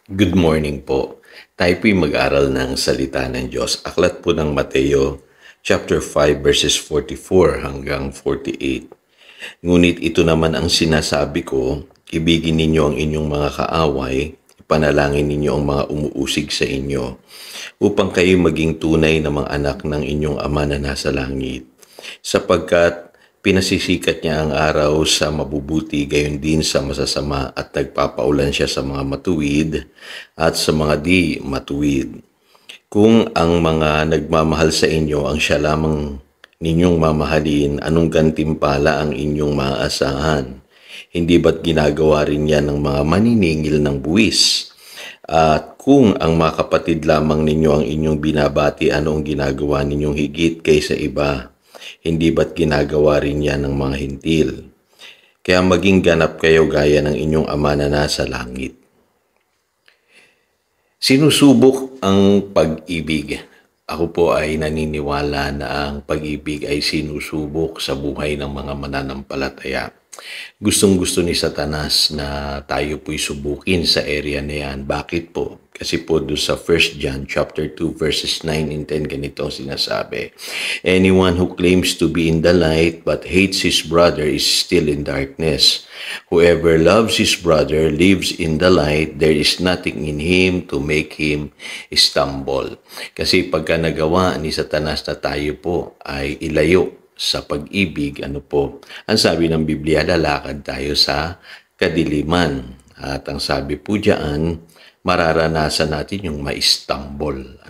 Good morning po. Tayo po'y mag-aral ng salita ng Diyos. Aklat po ng Mateo, chapter 5, verses 44 hanggang 48. Ngunit ito naman ang sinasabi ko, ibigin ninyo ang inyong mga kaaway, ipanalangin ninyo ang mga umuusig sa inyo, upang kayo maging tunay na mga anak ng inyong Ama na nasa langit. Sapagkat pinasisikat niya ang araw sa mabubuti, gayon din sa masasama, at nagpapaulan siya sa mga matuwid at sa mga di matuwid. Kung ang mga nagmamahal sa inyo ang siya lamang ninyong mamahalin, anong gantimpala ang inyong maaasahan? Hindi ba't ginagawa rin yan ng mga maniningil ng buwis? At kung ang mga kapatid lamang ninyo ang inyong binabati, anong ginagawa ninyong higit kaysa iba? Hindi ba't ginagawa rin yan ng mga hintil? Kaya maging ganap kayo gaya ng inyong Ama na nasa langit. Sinusubok ang pag-ibig. Ako po ay naniniwala na ang pag-ibig ay sinusubok sa buhay ng mga mananampalataya. Gustong-gusto ni Satanas na tayo po'y subukin sa area na yan. Bakit po? Kasi po doon sa 1 John chapter 2 verses 9 and 10 ganito ang sinasabi. Anyone who claims to be in the light but hates his brother is still in darkness. Whoever loves his brother lives in the light. There is nothing in him to make him stumble. Kasi pagka nagawa ni Satanas na tayo po ay ilayo sa pag-ibig, ang sabi ng Biblia, lalakad tayo sa kadiliman. At ang sabi po diyan, mararanasan natin yung ma-stumble.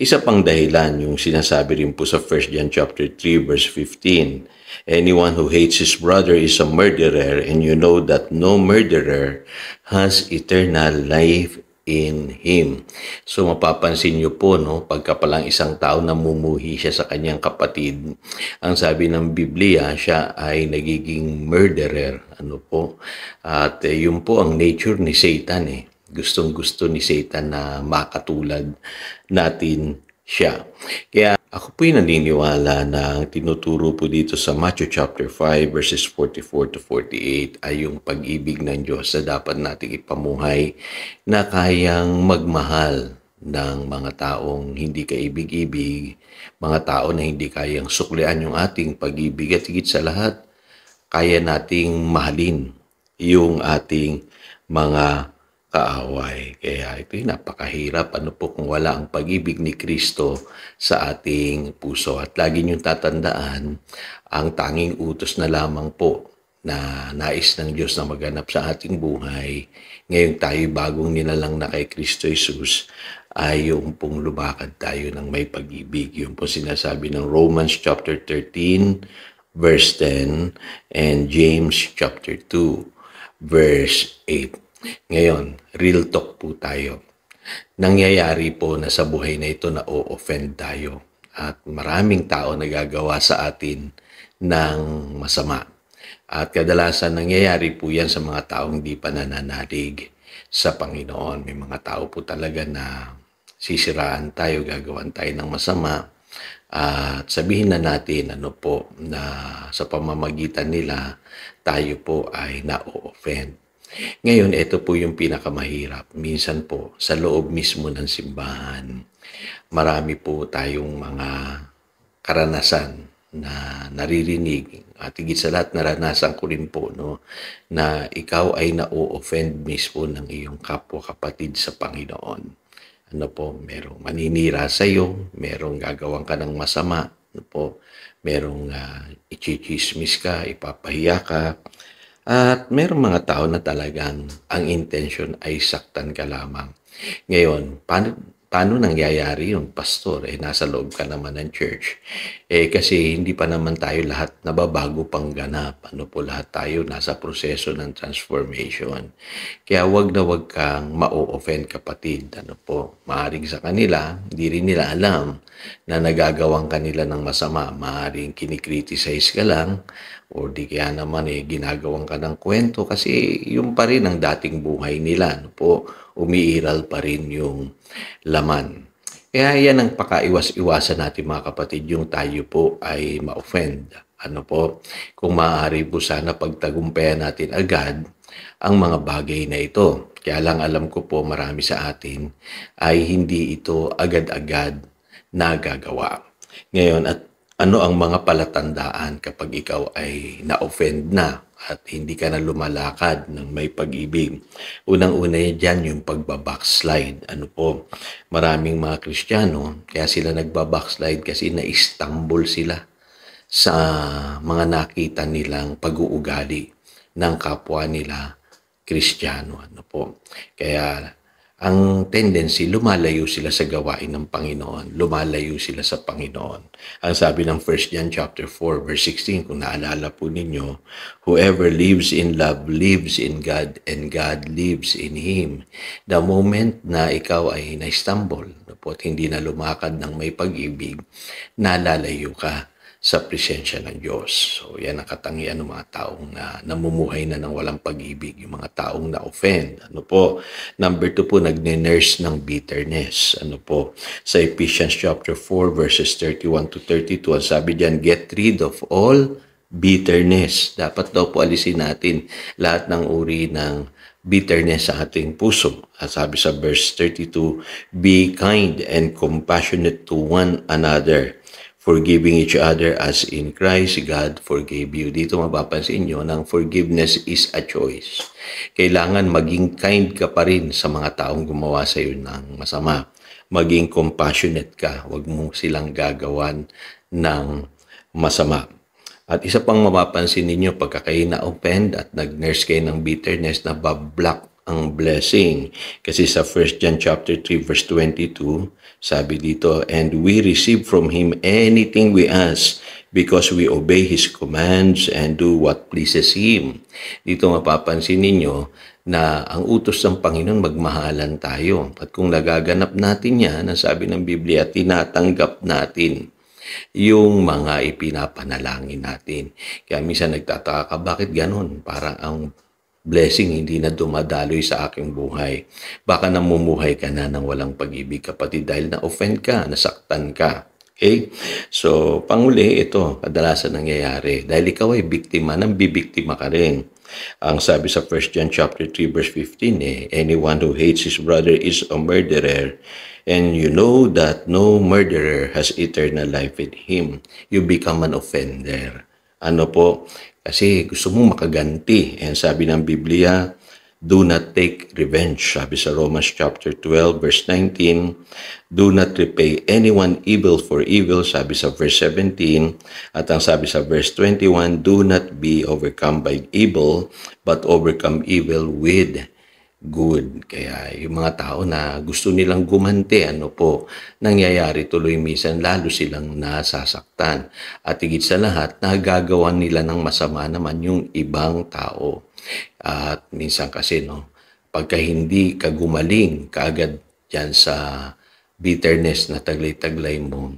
Isa pang dahilan, yung sinasabi rin po sa 1 John chapter 3 verse 15. Anyone who hates his brother is a murderer, and you know that no murderer has eternal life in him. So mapapansin niyo po, pagka palang isang tao namumuhi siya sa kanyang kapatid, ang sabi ng Biblia, siya ay nagiging murderer. At yun po ang nature ni Satan Gustong-gusto ni Satan na makatulad natin siya. Kaya ako po'y naniniwala na ang tinuturo po dito sa Matthew chapter 5 verses 44 to 48 ay yung pag-ibig ng Diyos na dapat nating ipamuhay na kayang magmahal ng mga taong hindi kaibig-ibig, mga tao na hindi kayang suklian yung ating pag-ibig, at higit sa lahat, kaya nating mahalin yung ating mga kaaway. Kaya ito'y napakahirap kung wala ang pag-ibig ni Kristo sa ating puso. At lagi niyong tatandaan, ang tanging utos na lamang po na nais ng Diyos na maganap sa ating buhay, ngayon tayo bagong nilalang na kay Kristo Jesus, ay yung pong lumakad tayo ng may pag-ibig. Yung po sinasabi ng Romans chapter 13 verse 10 and James chapter 2 verse 8. Ngayon, real talk po tayo. Nangyayari po na sa buhay na ito na o-offend tayo. At maraming tao nagagawa sa atin ng masama. At kadalasan nangyayari po yan sa mga taong di pa nananalig sa Panginoon. May mga tao po talaga na sisiraan tayo, gagawan tayo ng masama. At sabihin na natin na sa pamamagitan nila tayo po ay na-offend. Ngayon, ito po yung pinakamahirap. Minsan po, sa loob mismo ng simbahan, marami po tayong mga karanasan na naririnig. At higit sa lahat, naranasan ko rin po na ikaw ay na-offend mismo ng iyong kapwa kapatid sa Panginoon. Merong maninira sa iyo, merong gagawang ka ng masama, merong ichichismis ka, ipapahiya ka. At mayroong mga tao na talagang ang intention ay saktan ka lamang. Ngayon, paano nangyayari yun, pastor? Nasa loob ka naman ng church. Kasi hindi pa naman tayo lahat nababago pang ganap. Lahat tayo nasa proseso ng transformation. Kaya wag na wag kang ma-offend kapatid. Maaring sa kanila, hindi rin nila alam na nagagawang kanila ng masama. Maaring kinikriticize ka lang, o di kaya naman ginagawang ka ng kwento kasi yung pa rin ang dating buhay nila. Umiiral pa rin yung laman. Kaya yan ang pakaiwas-iwasan natin mga kapatid, yung tayo po ay ma-offend. Kung maaari po sana pagtagumpayan natin agad, ang mga bagay na ito. Kaya lang alam ko po marami sa atin ay hindi ito agad-agad nagagawa. Ngayon, at ano ang mga palatandaan kapag ikaw ay na-offend na at hindi ka na lumalakad ng may pag-ibig? Unang-una dyan yung pagbabackslide. Ano po, maraming mga Kristiyano, kaya sila nagbabackslide kasi na-stumble sila sa mga nakita nilang pag-uugali ng kapwa nila Kristiyano. Ano po, kaya ang tendency, lumalayo sila sa gawain ng Panginoon. Lumalayo sila sa Panginoon. Ang sabi ng 1 John chapter 4 verse 16, kung naalala po ninyo, whoever lives in love lives in God and God lives in him. The moment na ikaw ay na-stumble, at hindi na lumakad ng may pag-ibig, nalalayo ka sa presensya ng Diyos. So, yan ang katangian ng mga taong na namumuhay na ng walang pag-ibig, yung mga taong na-offend. Ano po? Number 2 po, nagne-nurse ng bitterness. Ano po? Sa Ephesians chapter 4 verses 31 to 32, ang sabi diyan, get rid of all bitterness. Dapat daw po alisin natin lahat ng uri ng bitterness sa ating puso. At sabi sa verse 32, be kind and compassionate to one another, forgiving each other as in Christ God forgave you. Dito mapapansin nyo ng forgiveness is a choice. Kailangan maging kind ka pa rin sa mga taong gumawa sa iyo ng masama. Maging compassionate ka. Huwag mo silang gagawan ng masama. At isa pang mapapansin ninyo, pagka kayo na-offend at nag-nurse kayo ng bitterness, na bablock ang blessing. Kasi sa 1 John chapter 3 verse 22, sabi dito, and we receive from Him anything we ask because we obey His commands and do what pleases Him. Dito mapapansin ninyo na ang utos ng Panginoon, magmahalan tayo. At kung nagaganap natin yan, ang sabi ng Biblia, tinatanggap natin yung mga ipinapanalangin natin. Kaya minsan nagtataka ka, bakit ganun? Parang ang blessing hindi na dumadaloy sa aking buhay. Baka namumuhay ka na ng walang pag-ibig, kapatid, dahil na-offend ka, nasaktan ka. Okay? So, panguli, ito, kadalasan nangyayari. Dahil ikaw ay biktima, nang bibiktima ka rin. Ang sabi sa 1 John chapter 3 verse 15, anyone who hates his brother is a murderer, and you know that no murderer has eternal life in him. You become an offender. Ano po? Kasi gusto mong makaganti. And sabi ng Biblia, do not take revenge. Sabi sa Romans chapter 12 verse 19, do not repay anyone evil for evil. Sabi sa verse 17, at ang sabi sa verse 21, do not be overcome by evil, but overcome evil with good. Kaya yung mga tao na gusto nilang gumanti, ano po, nangyayari tuloy minsan, lalo silang nasasaktan. At higit sa lahat, nagagawa nila ng masama naman yung ibang tao. At minsan kasi, no, pagka hindi ka gumaling kaagad dyan sa bitterness na taglay-taglay mo,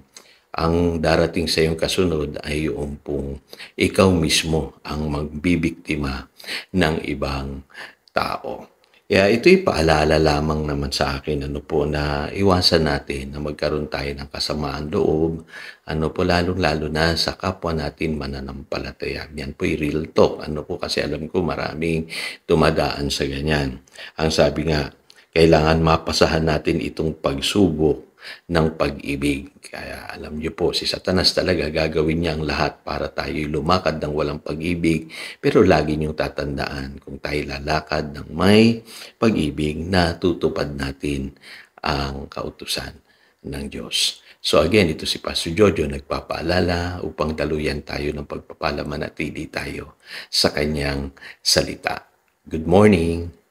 ang darating sa iyong kasunod ay yung pong ikaw mismo ang magbibiktima ng ibang tao. Kaya ito'y paalala lamang naman sa akin, ano po, na iwasan natin na magkaroon tayo ng kasamaan loob, ano po, lalong-lalo na sa kapwa natin mananampalataya. Yan po'y real talk, ano po, kasi alam ko maraming dumadaan sa ganyan. Ang sabi nga, kailangan mapasahan natin itong pagsubok ng pag-ibig. Kaya alam niyo po, si Satanas talaga gagawin niya ang lahat para tayo lumakad ng walang pag-ibig. Pero lagi niyong tatandaan, kung tayo lalakad ng may pag-ibig, natutupad natin ang kautusan ng Diyos. So again, ito si Pastor Jojo nagpapaalala upang daluyan tayo ng pagpapala, manatili tayo sa kanyang salita. Good morning!